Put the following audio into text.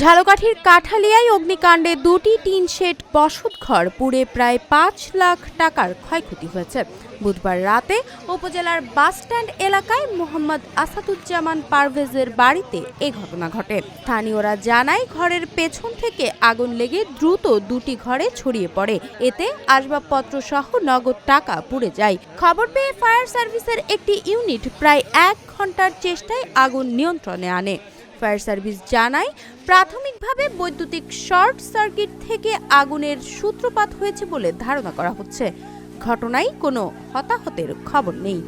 ঝালকাঠির কাঠালিয়ায় অগ্নিকাণ্ডে দুটি টিন শেড বসতঘর পুড়ে প্রায় ৫ লাখ টাকার ক্ষয়ক্ষতি হয়েছে। বুধবার রাতে উপজেলার বাসস্ট্যান্ড এলাকায় মোহাম্মদ আসাদুজ্জামান পারভেজের বাড়িতে এ ঘটনা ঘটে। স্থানীয়রা জানায় ঘরের পেছন থেকে আগুন লেগে দ্রুত দুটি ঘরে ছড়িয়ে পড়ে। এতে আসবাবপত্র সহ নগদ টাকা পুড়ে যায়। খবর পেয়ে ফায়ার সার্ভিসের একটি ইউনিট প্রায় ১ ঘন্টার চেষ্টায় আগুন নিয়ন্ত্রণে আনে। ফায়ার সার্ভিস জানায়, প্রাথমিকভাবে বৈদ্যুতিক শর্ট সার্কিট থেকে আগুনের সূত্রপাত হয়েছে বলে ধারণা করা হচ্ছে। ঘটনায় কোনো হতাহতের খবর নেই।